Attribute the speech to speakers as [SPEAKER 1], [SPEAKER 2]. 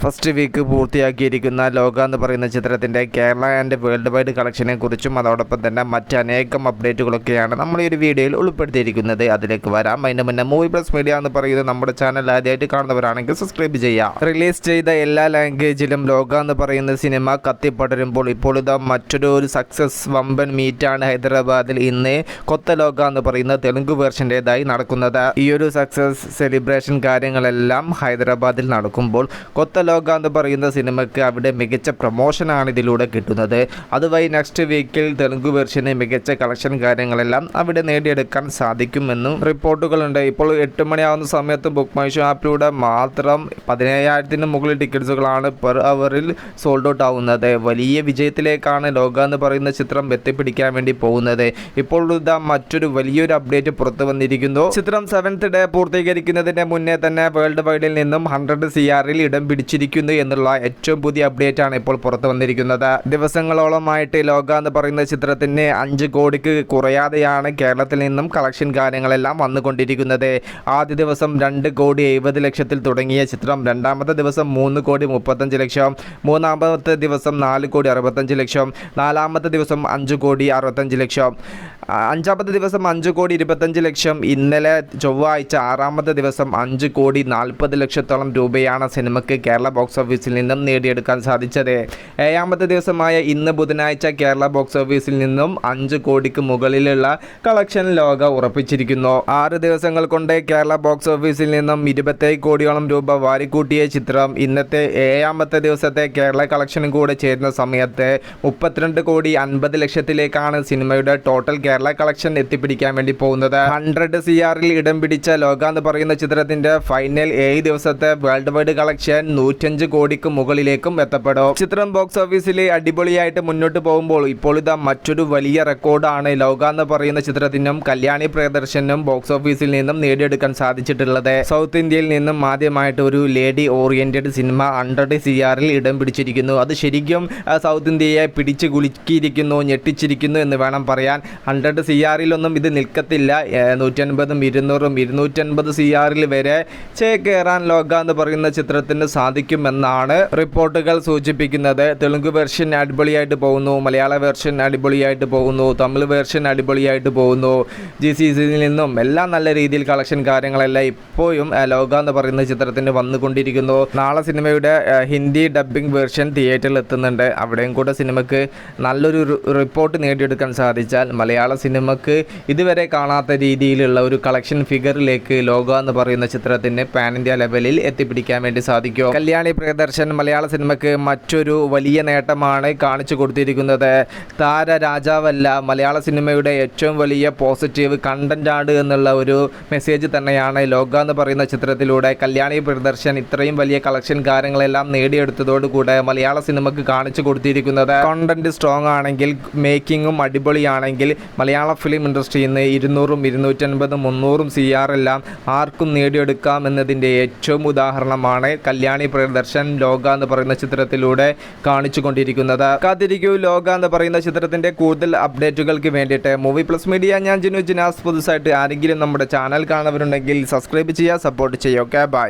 [SPEAKER 1] First week പൂർത്തിയാക്കിയിരിക്കുന്ന ലോക എന്ന് പറയുന്ന ചിത്രത്തിൻ്റെ കേരള ആൻഡ് വേൾഡ് വൈഡ് കളക്ഷനെ കുറിച്ചും അതോടൊപ്പം തന്നെ മറ്റനേകം അപ്ഡേറ്റുകളൊക്കെയാണ് നമ്മൾ ഈ ഒരു വീഡിയോയിൽ ഉൾപ്പെടുത്തിയിരിക്കുന്നത്. അതിലേക്ക് വരാം. അതിന് മുന്നേ മൂവി പ്ലസ് മീഡിയ എന്ന് പറയുന്നത് നമ്മുടെ ചാനൽ ആദ്യമായിട്ട് കാണുന്നവരാണെങ്കിൽ സബ്സ്ക്രൈബ് ചെയ്യാം. റിലീസ് ചെയ്ത എല്ലാ ലാംഗ്വേജിലും ലോക എന്ന് പറയുന്ന സിനിമ കത്തിപ്പടരുമ്പോൾ ഇപ്പോൾ ഇതാ മറ്റൊരു സക്സസ് വമ്പൻ മീറ്റാണ് ഹൈദരാബാദിൽ ഇന്ന് കൊത്ത ലോക എന്ന് പറയുന്ന തെലുങ്ക് വേർഷൻ്റെതായി നടക്കുന്നത്. ഈ ഒരു സക്സസ് സെലിബ്രേഷൻ കാര്യങ്ങളെല്ലാം ഹൈദരാബാദിൽ നടക്കുമ്പോൾ കൊത്ത ലോക എന്ന് പറയുന്ന സിനിമയ്ക്ക് അവിടെ മികച്ച പ്രൊമോഷനാണ് ഇതിലൂടെ കിട്ടുന്നത്. അതുവഴി നെക്സ്റ്റ് വീക്കിൽ തെലുങ്ക് വെർഷന് മികച്ച കളക്ഷൻ കാര്യങ്ങളെല്ലാം അവിടെ നേടിയെടുക്കാൻ സാധിക്കുമെന്നും റിപ്പോർട്ടുകളുണ്ട്. ഇപ്പോൾ 8 മണിയാവുന്ന സമയത്ത് ബുക്ക് മൈ ഷോ ആപ്പിലൂടെ മാത്രം 17,000 മുകളിൽ ടിക്കറ്റ്സുകളാണ് പെർ അവറിൽ സോൾഡ് ഔട്ട് ആവുന്നത്. വലിയ വിജയത്തിലേക്കാണ് ലോക എന്ന് പറയുന്ന ചിത്രം എത്തിപ്പിടിക്കാൻ വേണ്ടി പോകുന്നത്. ഇപ്പോൾ ഇതാ മറ്റൊരു വലിയൊരു അപ്ഡേറ്റ് പുറത്തു വന്നിരിക്കുന്നു. ചിത്രം 7th ഡേ പൂർത്തീകരിക്കുന്നതിന് മുന്നേ തന്നെ വേൾഡ് വൈഡിൽ നിന്നും 100 CR ഇടം പിടിച്ചിരിക്കുന്നു എന്നുള്ള ഏറ്റവും പുതിയ അപ്ഡേറ്റ് ആണ് ഇപ്പോൾ പുറത്തു വന്നിരിക്കുന്നത്. ദിവസങ്ങളോളമായിട്ട് ലോക എന്ന് പറയുന്ന ചിത്രത്തിന് 5 കോടിക്ക് കുറയാതെയാണ് കേരളത്തിൽ നിന്നും കളക്ഷൻ കാര്യങ്ങളെല്ലാം വന്നുകൊണ്ടിരിക്കുന്നത്. ആദ്യ ദിവസം 2 കോടി 70 ലക്ഷത്തിൽ തുടങ്ങിയ ചിത്രം രണ്ടാമത്തെ ദിവസം 3 കോടി 35 ലക്ഷം, മൂന്നാമത്തെ ദിവസം 4 കോടി 65 ലക്ഷം, നാലാമത്തെ ദിവസം 5 കോടി 65 ലക്ഷം, അഞ്ചാമത്തെ ദിവസം 5 കോടി 25 ലക്ഷം, ഇന്നലെ ചൊവ്വാഴ്ച 6ാമത്തെ ദിവസം 5 കോടി 40 ലക്ഷത്തോളം രൂപയാണ് സിനിമയ്ക്ക് കേരള ബോക്സ് ഓഫീസിൽ നിന്നും നേടിയെടുക്കാൻ സാധിച്ചത്. 7ാമത്തെ ദിവസമായ ഇന്ന് ബുധനാഴ്ച കേരള ബോക്സ് ഓഫീസിൽ നിന്നും 5 കോടിക്ക് മുകളിലുള്ള കളക്ഷൻ ലോക ഉറപ്പിച്ചിരിക്കുന്നു. 6 ദിവസങ്ങൾ കൊണ്ട് കേരള ബോക്സ് ഓഫീസിൽ നിന്നും 27 കോടിയോളം രൂപ വാരിക്കൂട്ടിയ ചിത്രം ഇന്നത്തെ 7ാമത്തെ ദിവസത്തെ കേരള കളക്ഷനും കൂടെ ചേരുന്ന സമയത്ത് 32 കോടി 50 ലക്ഷത്തിലേക്കാണ് സിനിമയുടെ ടോട്ടൽ കേരള കളക്ഷൻ എത്തിപ്പിടിക്കാൻ വേണ്ടി പോകുന്നത്. 100 CR ഇടം പിടിച്ച ലോക എന്ന് പറയുന്ന ചിത്രത്തിന്റെ ഫൈനൽ 7 ദിവസത്തെ വേൾഡ് വൈഡ് കളക്ഷൻ 105 കോടിക്ക് മുകളിലേക്കും എത്തപ്പെടും. ചിത്രം ബോക്സ് ഓഫീസിൽ അടിപൊളിയായിട്ട് മുന്നോട്ട് പോകുമ്പോൾ ഇപ്പോൾ ഇതാ മറ്റൊരു വലിയ റെക്കോർഡാണ് ലോക എന്ന് പറയുന്ന ചിത്രത്തിനും കല്യാണി പ്രിയദർശനും ബോക്സ് ഓഫീസിൽ നിന്നും നേടിയെടുക്കാൻ സാധിച്ചിട്ടുള്ളത്. സൗത്ത് ഇന്ത്യയിൽ നിന്നും ആദ്യമായിട്ട് ഒരു ലേഡി ഓറിയന്റഡ് സിനിമ 100 CR ഇടം പിടിച്ചിരിക്കുന്നു. അത് ശരിക്കും സൗത്ത് ഇന്ത്യയെ പിടിച്ച് കുലുക്കിയിരിക്കുന്നു, ഞെട്ടിച്ചിരിക്കുന്നു എന്ന് വേണം പറയാൻ. 100 CR ഇത് നിൽക്കത്തില്ല. 150, 200, 250 CR വരെ ചേക്കേറാൻ ലോക എന്ന് പറയുന്ന ചിത്രത്തിന് സാധിക്കുമെന്നാണ് റിപ്പോർട്ടുകൾ സൂചിപ്പിക്കുന്നത്. തെലുങ്ക് വെർഷൻ അടിപൊളിയായിട്ട് പോകുന്നു, മലയാള വെർഷൻ അടിപൊളിയായിട്ട് പോകുന്നു, തമിഴ് വെർഷൻ അടിപൊളിയായിട്ട് പോകുന്നു. GCCയിൽ നിന്നും എല്ലാം നല്ല രീതിയിൽ കളക്ഷൻ കാര്യങ്ങളെല്ലാം ഇപ്പോഴും ലോക എന്ന് പറയുന്ന ചിത്രത്തിന് വന്നുകൊണ്ടിരിക്കുന്നു. നാളെ സിനിമയുടെ ഹിന്ദി ഡബ്ബിംഗ് വെർഷൻ തിയേറ്ററിൽ എത്തുന്നുണ്ട്. അവിടെയും കൂടെ സിനിമയ്ക്ക് നല്ലൊരു റിപ്പോർട്ട് നേടിയെടുക്കാൻ സാധിച്ചാൽ മലയാള സിനിമയ്ക്ക് ഇതുവരെ കാണാത്ത രീതിയിലുള്ള ഒരു കളക്ഷൻ ഫിഗറിലേക്ക് ലോക എന്ന് പറയുന്ന ചിത്രത്തിന് പാൻ ഇന്ത്യ ലെവലിൽ എത്തിപ്പിടിക്കാൻ വേണ്ടി സാധിക്കും. കല്യാണി പ്രിയദർശൻ മലയാള സിനിമയ്ക്ക് മറ്റൊരു വലിയ നേട്ടമാണ് കാണിച്ചു കൊടുത്തിരിക്കുന്നത്. താര രാജാവല്ല, മലയാള സിനിമയുടെ ഏറ്റവും വലിയ പോസിറ്റീവ് കണ്ടന്റ് ആണ് എന്നുള്ള ഒരു മെസ്സേജ് തന്നെയാണ് ലോക എന്ന് പറയുന്ന ചിത്രത്തിലൂടെ കല്യാണി പ്രിയദർശൻ ഇത്രയും വലിയ കളക്ഷൻ കാര്യങ്ങളെല്ലാം നേടിയെടുത്തതോടുകൂടെ മലയാള സിനിമയ്ക്ക് കാണിച്ചു കൊടുത്തിരിക്കുന്നത്. കണ്ടന്റ് സ്ട്രോങ് ആണെങ്കിൽ, മേക്കിങ്ങും അടിപൊളിയാണെങ്കിൽ മലയാള ഫിലിം ഇൻഡസ്ട്രിയിൽ നിന്ന് 200, 250, 300 CR എല്ലാം ആർക്കും നേടിയെടുക്കാം എന്നതിൻ്റെ ഏറ്റവും ഉദാഹരണമാണ് കല്യാണി പ്രിയദർശൻ ലോക എന്ന് പറയുന്ന ചിത്രത്തിലൂടെ കാണിച്ചു കൊണ്ടിരിക്കുന്നത്. കാത്തിരിക്കൂ ലോക എന്ന് പറയുന്ന ചിത്രത്തിൻ്റെ കൂടുതൽ അപ്ഡേറ്റുകൾക്ക് വേണ്ടിയിട്ട്. മൂവി പ്ലസ് മീഡിയ, ഞാൻ ജിനു ജിനാസ്. പുതുസായിട്ട് ആരെങ്കിലും നമ്മുടെ ചാനൽ കാണുന്നവരുണ്ടെങ്കിൽ സബ്സ്ക്രൈബ് ചെയ്യുക, സപ്പോർട്ട് ചെയ്യുക. Okay, by.